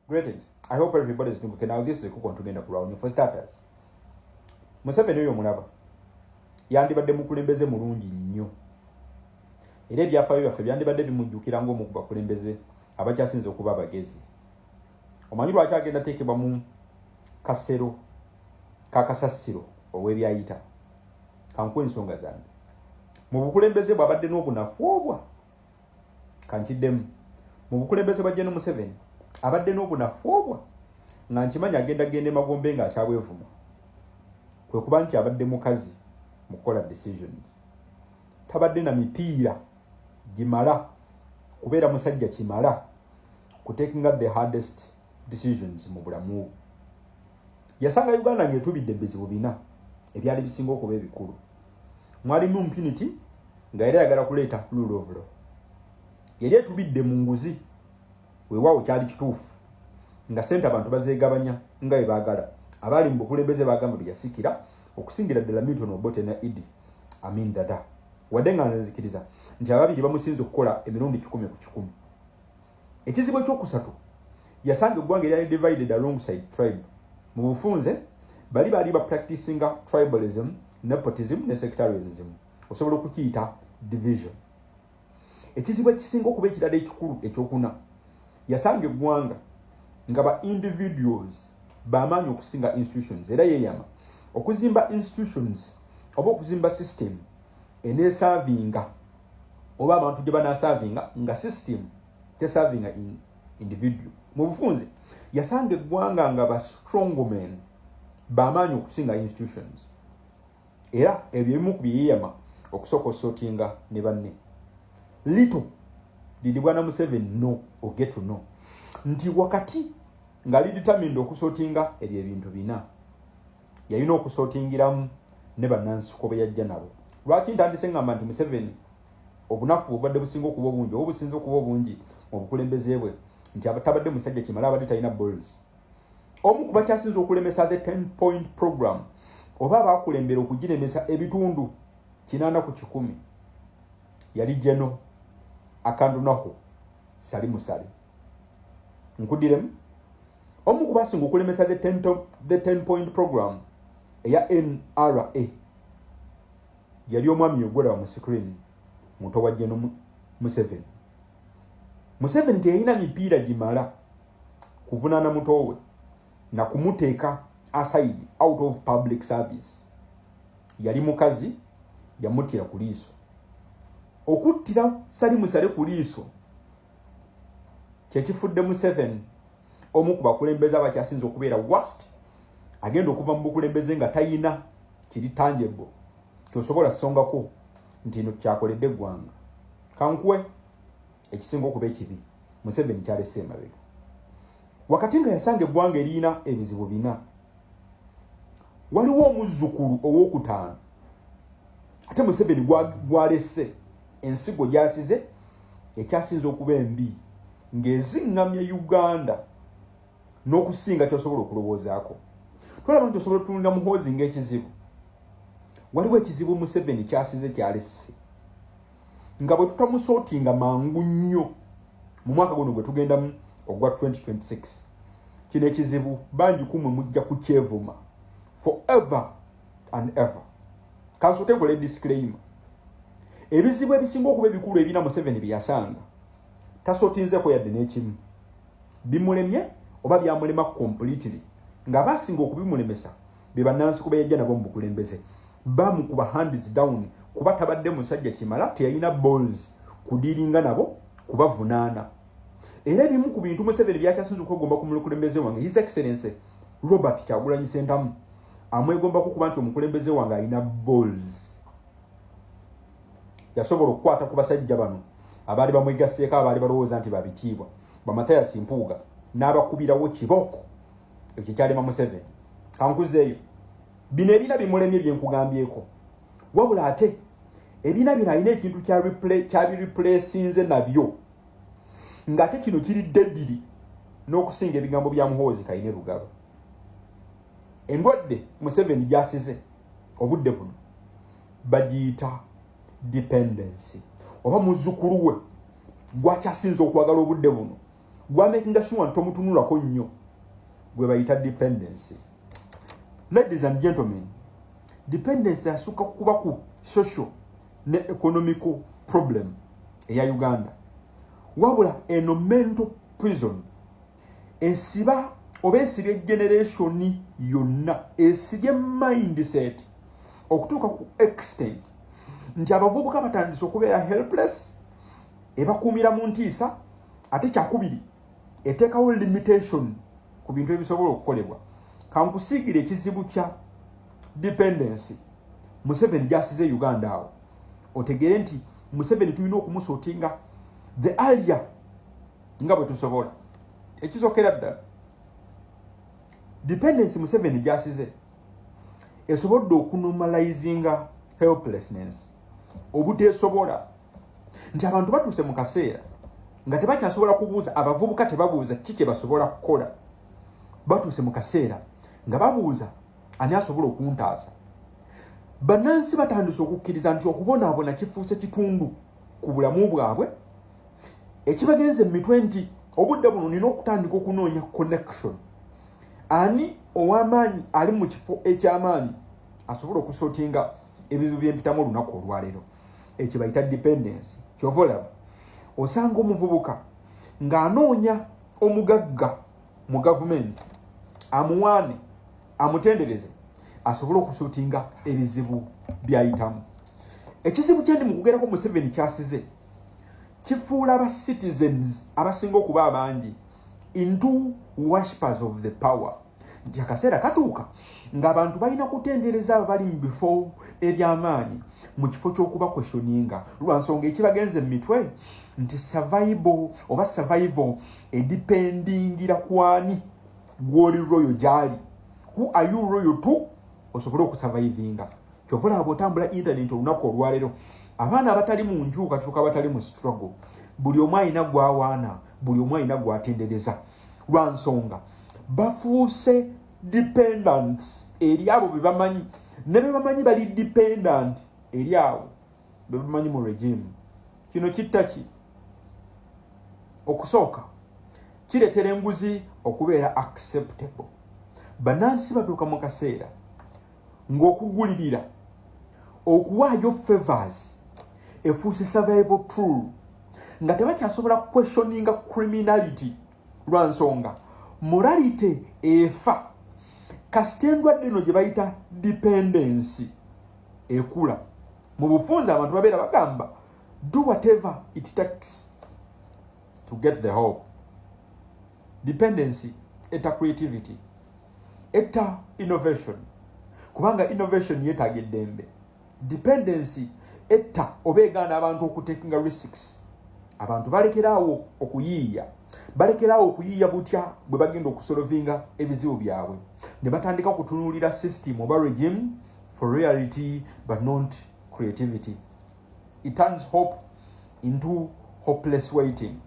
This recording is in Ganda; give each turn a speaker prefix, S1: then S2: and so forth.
S1: Greetings. I hope everybody is doing okay. Now this is Kuko Ntugenda Kuraunia. For starters, Museveni oyo mulaba yandibadde mukulembeze mulungi nnyo. Era ebyafaayo byaffe byandibadde bimujjukira ng'omu ku bakulembeze abakyasinze okuba abagezi. Omanyi lwaki agenda ateekebwa mu kasero kakasasiro ow'ebyayita? Kankuwa ensonga zange. Mu bukulembeze bw'abadde n'obunafu obwa kankiddemu. Mu bukulembeze bwa Gen. Museveni abadde n'obunafu obwa nga nkimanyi agenda Magombe ng'akyabwevuma. Kwe kuba nti abadde mukazi mu kukola decisions. Tabadde na mipiira gimala kubeera musajja kimala ku taking up the hardest decisions mu bulamu. Yasanga Uganda ng'etubidde ebizibu bina ebyali bisinga okuba ebikulu. Mwalimu impunity nga era yagala kuleeta rule of law. Yali etubidde mu nguzi weewaawo kyali kituufu nga sente abantu bazeegabanya nga bwe baagala. Abali mu bukulembeze bagamba byasikira okusingira ddala Milton Obote na Idi Amin Dada. Wadde nga nzikiriza nti ababiri bamusinze okukola emirundi 100 ku 100. Ekizibu ekyokusatu yasanga eggwanga eryali divided alongside tribe. Mu bufunze bali ba practicinga tribalism, nepotism ne sectarianism. Osobola okukiyita division. Ekizibu ekisinga okuba ekirala ekikulu ekyokuna yasanga eggwanga nga ba individuals bamaanyi okusinga institutions. Era yeeyama okuzimba institutions oba okuzimba system eneesavinga oba abantu gye banaasavinga nga system tesavinga individual. Mu bufunze yasanga eggwanga nga ba strongmen bamaanyi okusinga institutions. Era ebyo ebimu ku byeyeeyama okusooka osootinga ne banne. Little did Bwana Museveni know or get to know nti wakati ngali determined okusootinga ebyo ebintu bina yalina okusootingiramu ne bannansuko be yajja nabo. Lwaki ntandise ngamba nti Museveni obunafu obadde businga okuba obungi obusinza okuba obungi mu bukulembeze bwe nti abatabadde musajja kimala abadde talina balls. Omu ku bakyasinze okulemesa the 10-point program oba abakulembera okugiremesa ebitundu 80 ku 100 yali Gen. Akandunaho Sali Musali. Nkudiremu omu ku basinga okulemesa the 10-point program eya NRA yali omwami ogwera mu screen muto wa Gen. Museveni. Museveni teyina mipiira gimala kuvunaana muto we na kumuteeka aside out of public service. Yali mukazi yamutira ku liiso. Okuttira Sali Musale ku liiso kyekifudde Museveni omu ku bakulembeze abakyasinze okubeera worst. Agenda okuva mu bukulembeze nga tayina kiri tangible kyosobola ssongako nti ino kyakoledde eggwanga. Kankuwe ekisinga okuba ekibi Museveni kyalese emabega. Wakati nga yasanga eggwanga erina ebizibu bina, waliwo omuzzukulu ow'okutaano ate Museveni gwalese ensigo gyasize ekyasinze okuba embi ng'eziŋŋamya Uganda n'okusinga kyosobola okulowoozaako. Tulaba nti osobola otunulira Muhoozi ng'ekizibu. Waliwo ekizibu Museveni kyasize kyalese nga bwe tutamusootinga mangu nnyo mu mwaka guno gwe tugendamu ogwa 2026. Kino ekizibu bangi kumwe mujja kukyevuma forever and ever. Kansooke nkole disclaimer. Ebizibu ebisinga okuba ebikulu ebina Museveni byasanga tasootinzeko yadde n'ekimu. Bimulemye oba byamulema completely nga basinga okubimulemesa be bannansi be yajja nabo mu bukulembeze bamukuba hands down kuba tabadde musajja kimala teyalina balls kudiringa nabo kubavunaana. Era ebimu ku bintu Museveni byakyasinze okwegomba ku mukulembeze wange His Excellency Robert Kyagulanyi Ssentamu amwegombako kuba nti omukulembeze wange alina balls. Yasobola okukwata ku basajja bano abaali bamwegasseeko abaali balowooza nti babitiibwa ba Mathias Mpuuga n'abakubirawo kibooko. Ekyo kyalema Museveni. Kankuzeeyo bino ebina bimulemye byenkugambyeko. Wabula ate ebina bino alina ekintu kyabireplacinze nabyo ng'ate kino kiri deadly n'okusinga ebigambo bya Muhoozi Kayine Lugaba. Endwadde Museveni gyasize obudde buno bagiyita dependency oba muzzukulu we gwakyasinze okwagala obudde buno gwa making sure ntomutunulako nnyo gwe bayita dependency. Ladies and gentlemen, dependency asuka kuba ku social ne economical problem eya Uganda. Wabula eno mental prison esiba obesire generation yonna esige mindset okutuuka ku extent nti abavubuka batandise okubeera helpless ebakuumira mu ntiisa ate kyakubiri eteekawo limitation ku bintu ebisobola okukolebwa. Kankusiigire ekizibu kya dependency Museveni gy'asize Uganda awo otegere nti Museveni tulina okumusootinga the earlier nga bwe tusobola. Ekizokera ddala dependency Museveni gy'asize esobodde okunormalizinga helplessness obuteesobola nti abantu batuuse mu kaseera nga tebakyasobola kubuuza abavubuka tebabuuza kiki kye basobola kukola. Batuuse mu kaseera nga babuuza ani asobola okuntaasa. Bannansi batandise okukkiriza nti okubonaabona kifuuse kitundu ku bulamu bwabwe ekibagenze mu mitwe nti obudde buno nina okutandika okunoonya connection. Ani ow'amaanyi ali mu kifo eky'amaanyi asobola okusootinga ebizibu by'empitamu olunaku olwaleero. Ekyo bayita dependency. Kyova olaba osanga omuvubuka ng'anoonya omugagga mu gavumenti amuwaane amutendereze asobola okusootinga ebizibu by'ayitamu. Ekizibu kyendi mu kugerako Museveni kyasize kifuula aba citizens abasinga okuba abangi into worshippers of the power. Nti akaseera katuuka ng'abantu balina kutendereza abali mu bifo eby'amaanyi mu kifo ky'okuba questioninga lwa nsonga ekibagenze mu mitwe nti survival edipendingira kwani gwoli royo gyali. Who are you royal to? Osobola okusurvivinga. Kyova olaba bw'otambula internet olunaku olwaleero abaana abatali mu nkyukakyuka abatali mu struggle buli omu alina gw'awaana buli omu alina gw'atendereza lwa nsonga bafuuse dependents eri abo be bamanyi ne be bamanyi bali dependent eri abo be bamanyi mu regime. Kino kitta ki? Okusooka kireetera enguzi okubeera acceptable. Bannansi batuuka mu kaseera ng'okugulirira okuwaayo favors efuuse survival tool nga tebakyasobola questioninga criminality lwa nsonga morality efa kasitendwadde eno gye bayita dependency ekula. Mu bufunze abantu babeera bagamba do whatever it takes to get the hope. Dependency etta creativity etta innovation kubanga innovation yeetaaga eddembe. Dependency etta obeegaana abantu okutekinga risks. Abantu balekeraawo okuyiiya butya bwe bagenda okusolvinga ebizibu byabwe ne batandika kutunuulira system oba regime for reality but not creativity. It turns hope into hopeless waiting.